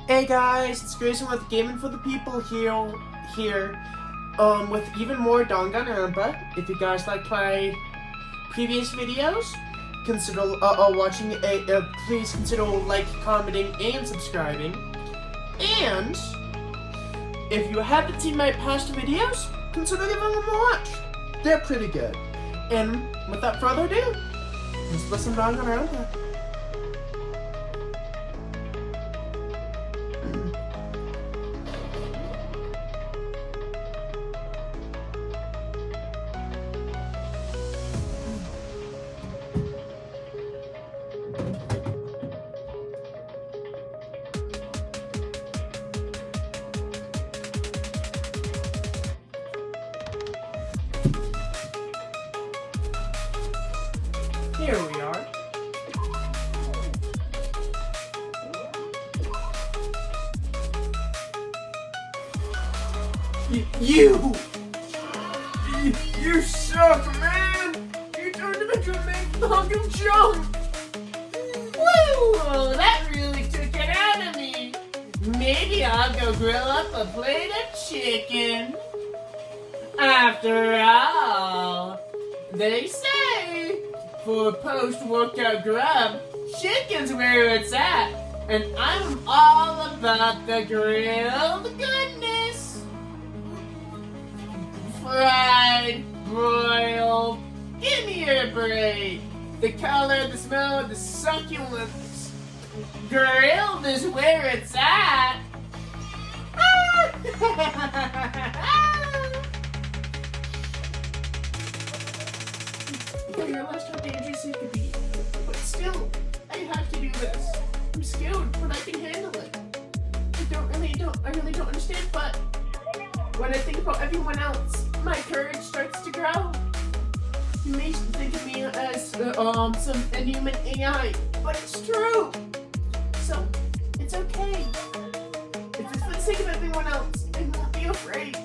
Hey guys, it's Grayson with Gaming for the People here, with even more Danganronpa. If you guys liked my previous videos, consider watching please consider like, commenting, and subscribing. And if you haven't seen my past videos, consider giving them a watch. They're pretty good. And without further ado, let's listen to Danganronpa. Here we are. You suck, man! You turned him into a big fucking jump! Woo! That really took it out of me. Maybe I'll go grill up a plate of chicken. After all, they say for post-workout grub, chicken's where it's at. And I'm all about the grilled goodness. Fried, broiled, give me a break. The color, the smell, the succulence. Grilled is where it's at. I realized how dangerous it could be. But still, I have to do this. I'm skilled, but I can handle it. I really don't understand, but when I think about everyone else, my courage starts to grow. You may think of me as some inhuman AI, but it's true. So, it's okay. If it's for the sake of everyone else, I won't be afraid.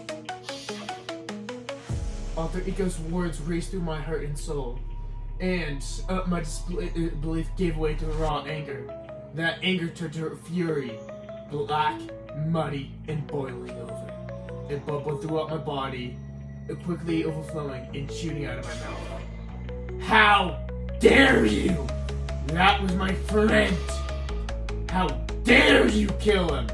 Alter Ego's words raced through my heart and soul, and my disbelief gave way to raw anger. That anger turned to fury, black, muddy, and boiling over. It bubbled throughout my body, quickly overflowing and shooting out of my mouth. How dare you! That was my friend! How dare you kill him!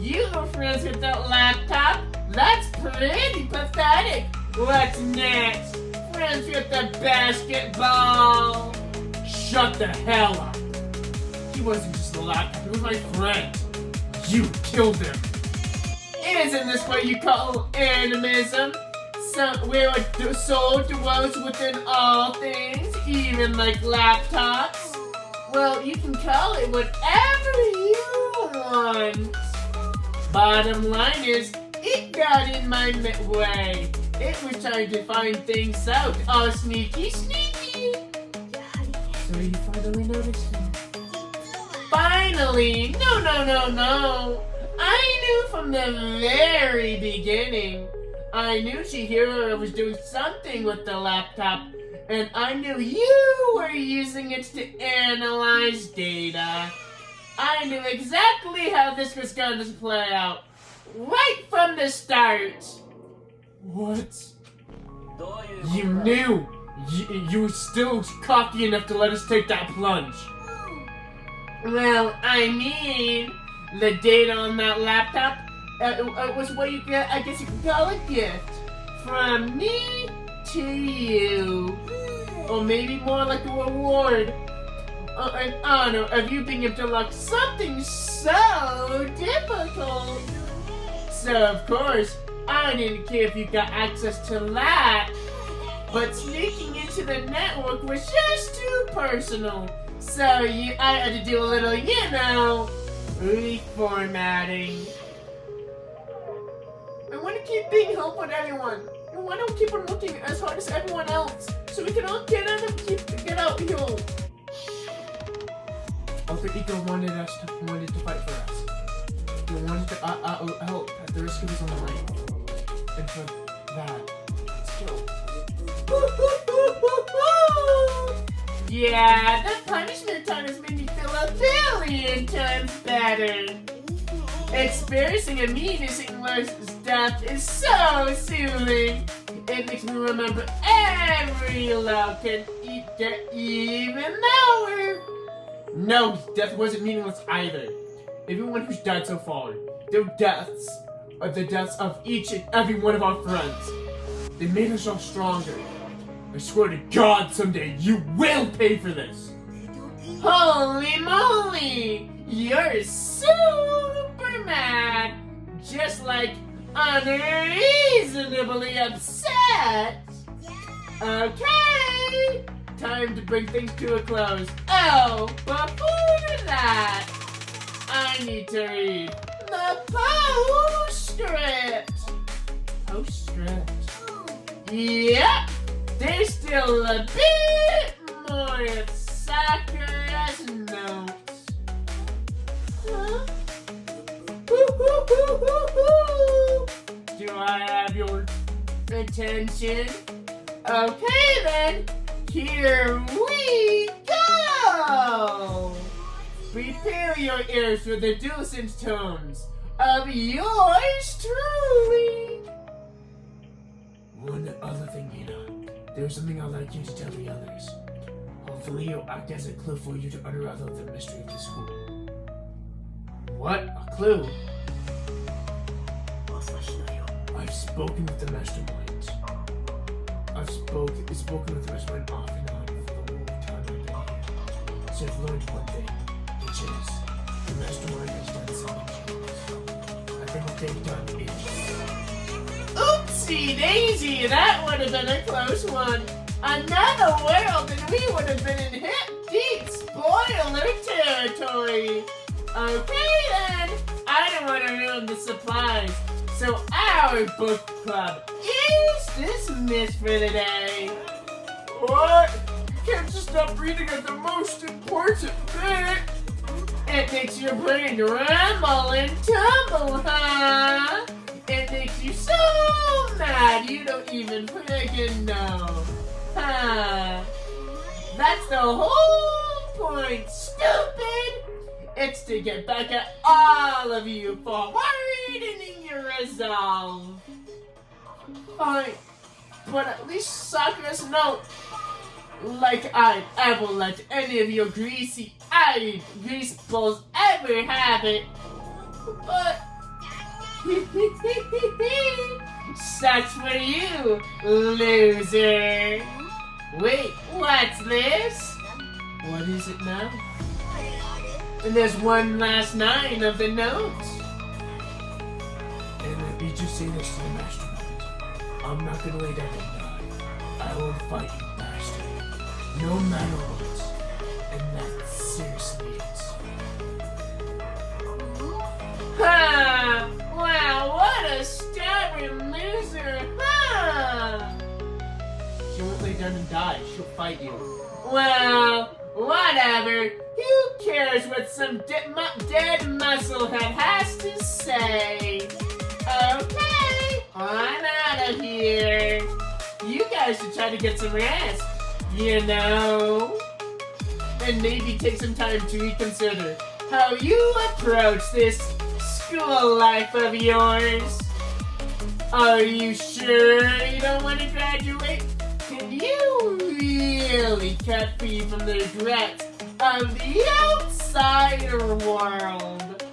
You were friends with that laptop? That's pretty pathetic. What's next? Friends with the basketball? Shut the hell up! He wasn't just a laptop, he was my friend. You killed him! Isn't this what you call animism? Where a soul dwells within all things, even like laptops? Well, you can call it whatever you want. Bottom line is, it got in my way. It was trying to find things out, all sneaky. So you finally noticed him? Finally! No. I knew from the very beginning. I knew Chihiro was doing something with the laptop, and I knew you were using it to analyze data. I knew exactly how this was going to play out, right from the start. What? You knew! You were still cocky enough to let us take that plunge. Well, I mean, the data on that laptop was what you get, I guess you could call a gift. From me to you. Or maybe more like a reward. An honor of you being able to unlock something so difficult. So, of course, I didn't care if you got access to that. But sneaking into the network was just too personal. So I had to do a little, reformatting. I want to keep being helpful to everyone. And why don't keep on working as hard as everyone else so we can all get out here. Alter Ego wanted to fight for us. He wanted to help at the risk of his own life. And for that, let's kill. Yeah, that punishment time has made me feel billion times better. Experiencing a menacing stuff is so soothing. It makes me remember every look and even hour. No, death wasn't meaningless either. Everyone who's died so far, their deaths are the deaths of each and every one of our friends. They made us all stronger. I swear to God, someday you will pay for this. Holy moly! You're super mad! Just like unreasonably upset! Okay! Time to bring things to a close. Oh, before that, I need to read the postscript. Postscript? Yep! There's still a bit more of Sakura's notes. Huh? Do I have your attention? Okay then, here we go! Prepare your ears for the dulcet tones of yours truly! One other thing, Hina. There's something I'd like you to tell the others. Hopefully it'll act as a clue for you to unravel the mystery of the school. What? A clue? I've spoken with the masterminds. I've spoken with the mastermind off and on for the whole time I've been here. So I've learned one thing, which is the mastermind has done something to us. I think what they've done is... Oopsie daisy, that would have been a close one. Another world and we would have been in hip deep spoiler territory. Okay then, I don't want to ruin the surprise. So our book club is dismissed for the day. What? You can't just stop reading at the most important bit. It makes your brain rumble and tumble, huh? It makes you so mad you don't even freaking know. Huh? That's the whole point, stupid! It's to get back at all of you for hardening your resolve. Fine, but at least Sakura's note. Like I'd ever let any of your greasy-eyed grease balls ever have it. But... sucks for you, loser. Wait, what's this? What is it now? And there's one last line of the notes. And let me just say this to the mastermind. I'm not gonna lay down and die. I will fight you, bastard. No matter what. And that's seriously it. Ha! Wow, what a stubborn loser, huh? She won't lay down and die. She'll fight you. Well, whatever. Who cares what some dead musclehead has to say? Okay, I'm out of here. You guys should try to get some rest, you know? And maybe take some time to reconsider how you approach this school life of yours. Are you sure you don't want to graduate? Can you really cut free from the regrets of the outsider world?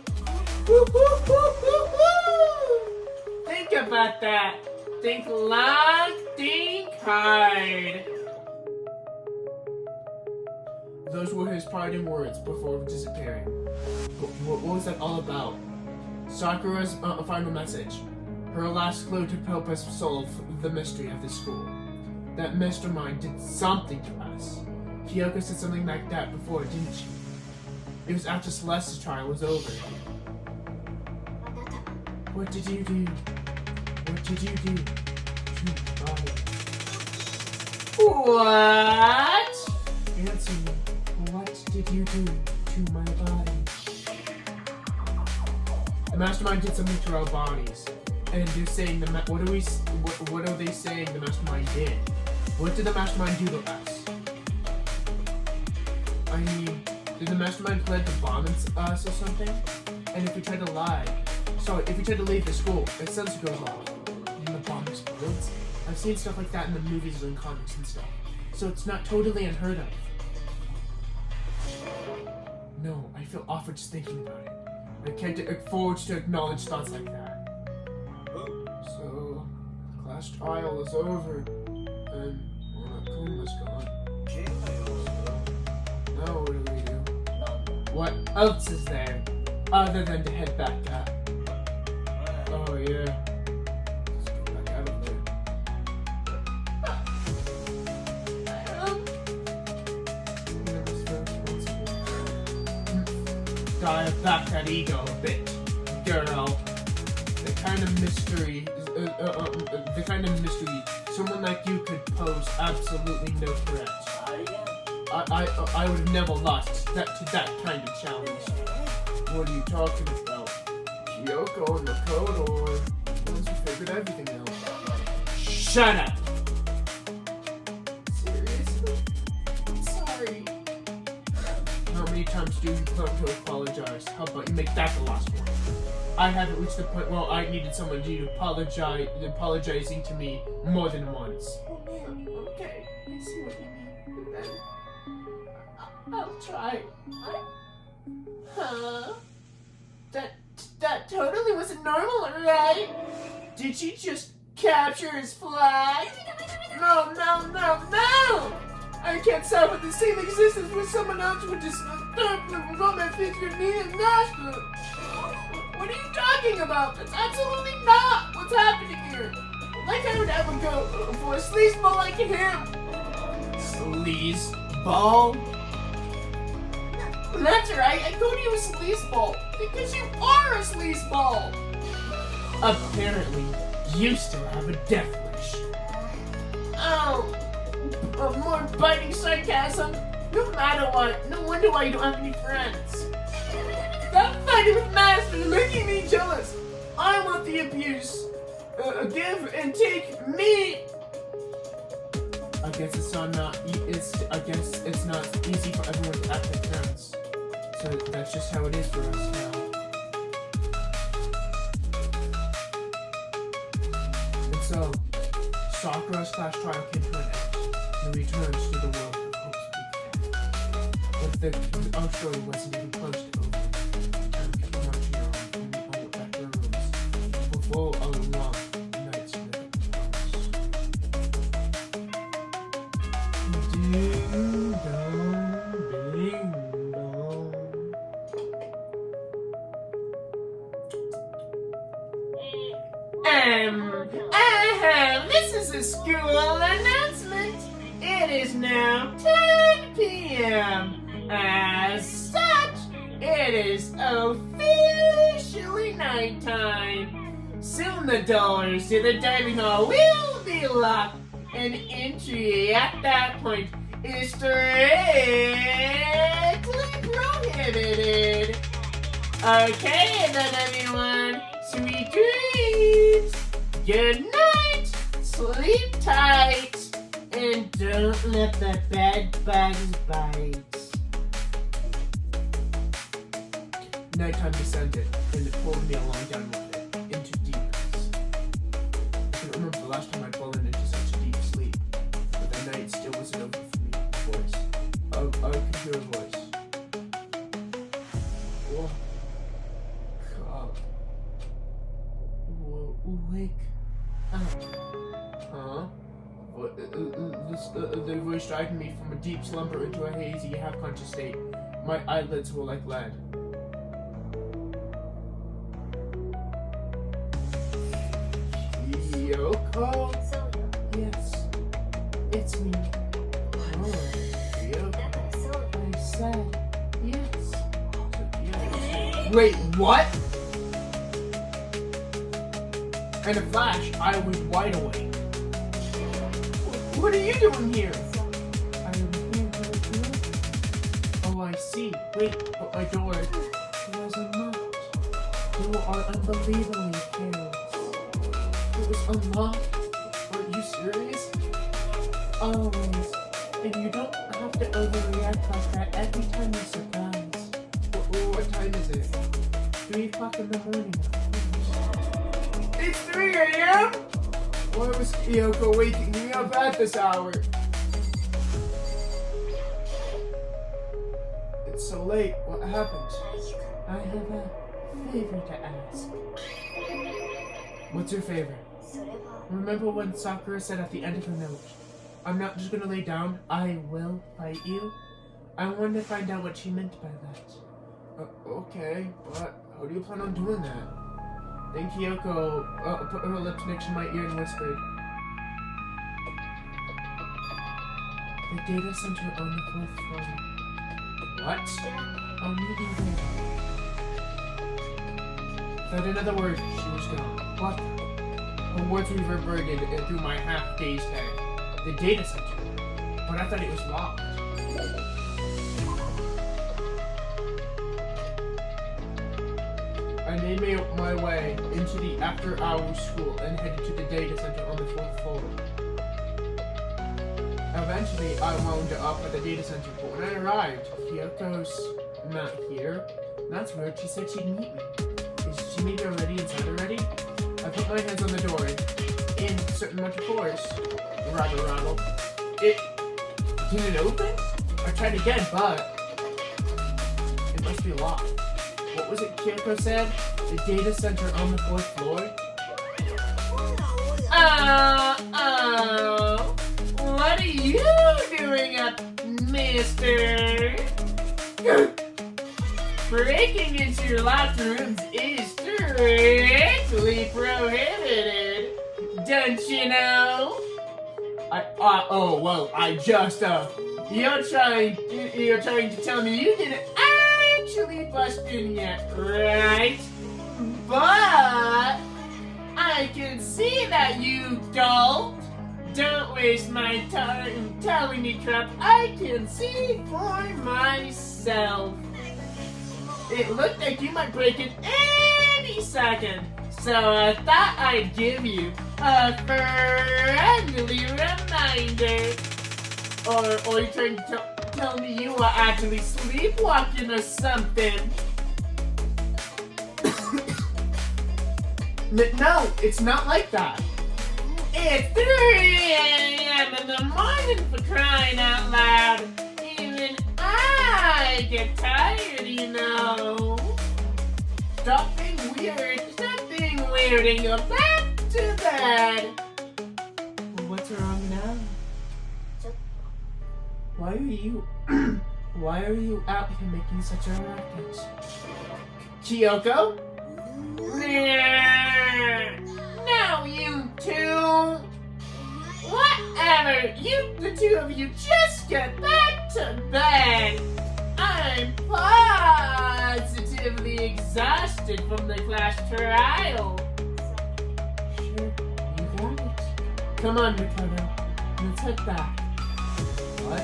Think about that. Think long, think hard. Those were his parting words before disappearing. What was that all about? Sakura's final message. Her last clue to help us solve the mystery of the school. That Mr. Mind did something to us. Kyoko said something like that before, didn't she? It was after Celeste's trial was over. What did you do? What did you do to my body? What? Answer me. What did you do to my body? The mastermind did something to our bodies. And they're saying what are they saying the mastermind did? What did the mastermind do to us? I mean, Did the mastermind plan to bomb us or something? And if we try to lie, if we try to leave the school, a sensor goes off and the bomb explodes. I've seen stuff like that in the movies and comics and stuff. So it's not totally unheard of. No, I feel awful just thinking about it. I can't afford to acknowledge thoughts like that. So, class trial is over, and Kuma's gone. Now what do we do? What else is there, other than to head back up? Oh yeah. Let's get back out of there. Dial back that ego a bit, girl. The kind of mystery, someone like you could pose absolutely no threat. I would have never lost to that kind of challenge. What are you talking about? Kyoko and the code, or once we figured everything out? Shut up! Seriously? I'm sorry. How many times do you plan to apologize? How about you make that the last one? I haven't reached the point where I needed someone to apologizing to me more than once. Oh man, okay. I see what you mean. But then, I'll try. Huh? That totally wasn't normal, right? Did she just capture his flag? No! I can't stop with the same existence where someone else would just romance figure me and master. What are you talking about? That's absolutely not what's happening here. Like I would ever go for a sleazeball like him. Sleazeball? That's right, I called you a sleazeball because you are a sleazeball. Apparently, you still have a death wish. Oh, more biting sarcasm. No matter what, no wonder why you don't have any friends. Stop fighting with Master, you're making me jealous. I want the abuse. Give and take me. I guess it's not easy for everyone to act like friends. So that's just how it is for us now. And so, Sakura's class trial came to an end, and returns to the world of hopes began. But our story wasn't even close to over. Time kept marching on, and we all went back to our rooms before a long night's rest. Ding dong, ding dong. This is a school announcement. It is now 10 p.m. As such, it is officially nighttime. Soon the doors to the dining hall will be locked, and entry at that point is strictly prohibited. Okay then, everyone. Sweet dreams. Good night. Sleep tight. And don't let the bed bugs bite. Nighttime descended, and it pulled me along down with it, into deepness. I can remember the last time I'd fallen into such a deep sleep, but the night still wasn't over for me. A voice. I could hear a voice. Whoa. God. Whoa, wake up. Huh? The voice dragged me from a deep slumber into a hazy, half-conscious state. My eyelids were like lead. Kyoko? Yes, it's me. Oh, Kyoko. I said yes. Wait, what? In a flash, I was wide awake. What are you doing here? I am here with you. Oh, I see. Wait, but my door was unlocked. You are unbelievably careless. It was unlocked? Are you serious? Always. And you don't have to overreact like that every time you're surprised. 3 o'clock in the morning. It's 3 a.m.? Why was Kyoko waking me up at this hour? It's so late. What happened? I have a favor to ask. What's your favor? Remember when Sakura said at the end of her note, I'm not just gonna lay down, I will fight you? I wanted to find out what she meant by that. Okay, but how do you plan on doing that? Then Kyoko put her lips next to my ear and whispered, the data center on the 4th floor. What? I'll meet you there. Without another word, she was gone. What? Her words reverberated through my half-dazed head. The data center. But I thought it was locked. I made my way into the after-hours school and headed to the data center on the 4th floor. Eventually, I wound up at the data center, but when I arrived, Kyoko's not here. That's weird. She said she'd meet me. Is she maybe already inside already? I put my hands on the door. In a certain amount of force. Rattle. Did it open? I tried again, but it must be locked. What was it Kyoko said? The data center on the 4th floor? What are you doing up, mister? Breaking into your locked rooms is strictly prohibited. Don't you know? You're trying to tell me you didn't actually bust in yet, right? But I can see that you don't. Don't waste my time telling me crap. I can see for myself. It looked like you might break it any second. So I thought I'd give you a friendly reminder. Or are you trying to tell me you are actually sleepwalking or something? No, it's not like that. It's 3 a.m. in the morning, for crying out loud. Even I get tired, you know. Stop being weird. Stop being weird and go back to bed. Well, what's wrong now? Why are you out here making such a racket? Kyoko? No, you two! Whatever! The two of you just get back to bed! I'm positively exhausted from the class trial. Sure, you got it. Come on, Mikado. Let's head back. What?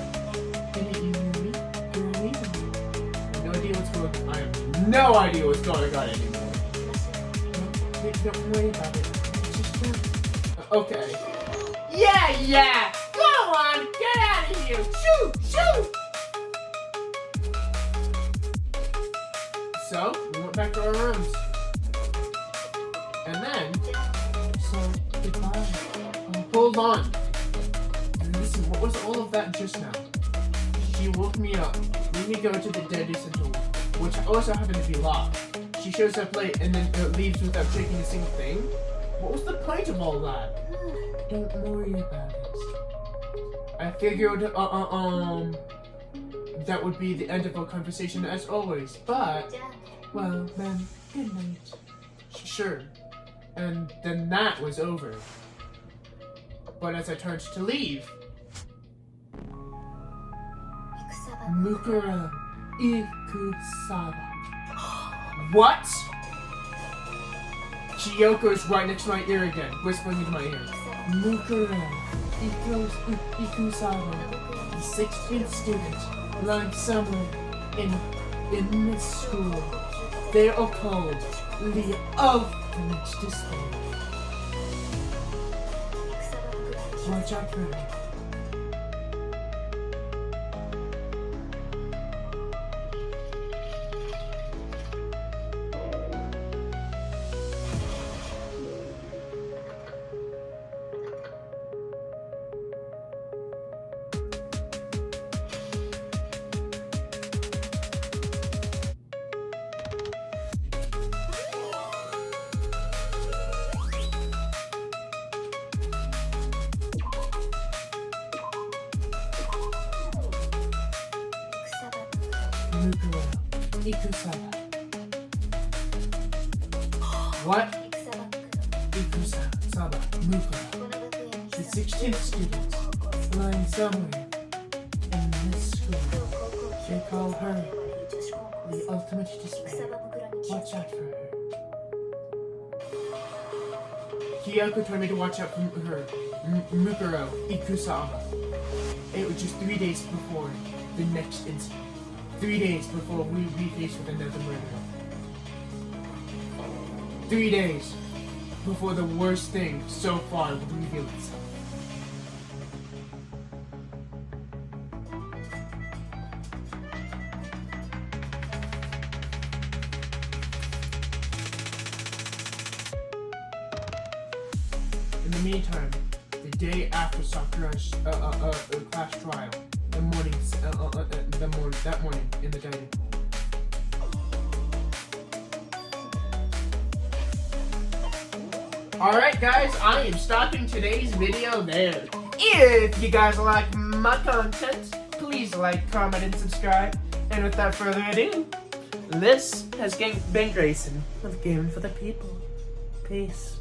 Didn't you hear me? You're leaving me. I have no idea what's going on. I have no idea what's going on anymore. Don't worry about it. Okay. Yeah! Go on! Get out of here! Shoot! So, we went back to our rooms. And then... So, goodbye. Hold on. Listen, what was all of that just now? She woke me up, made me go to the data center, which also happened to be locked. She shows up late and then leaves without taking a single thing? What was the point of all that? Don't worry about it. I figured, that would be the end of our conversation as always, but, well, then, good night. Sure. And then that was over. But as I turned to leave, Mukura Ikusaba. What? Chiyoko's right next to my ear again, whispering into my ear. Mukura Ikusaba, the 16th student, lying somewhere in this school. They are called the Ultimate Display. Watch out for me. Mukuro Ikusaba. What? Ikusaba Mukuro. The 16th student lying somewhere in this school. They call her the ultimate despair. Watch out for her. Kyoko told me to watch out for her. Mukuro Ikusaba. It was just 3 days before the next incident. 3 days before we would be faced with another murder. 3 days before the worst thing so far would reveal itself. In the meantime, the day after Sakura's class trial, that morning in the dining hall. Alright guys, I am stopping today's video there. If you guys like my content, please like, comment, and subscribe. And without further ado, this has been Grayson with Gaming for the People. Peace.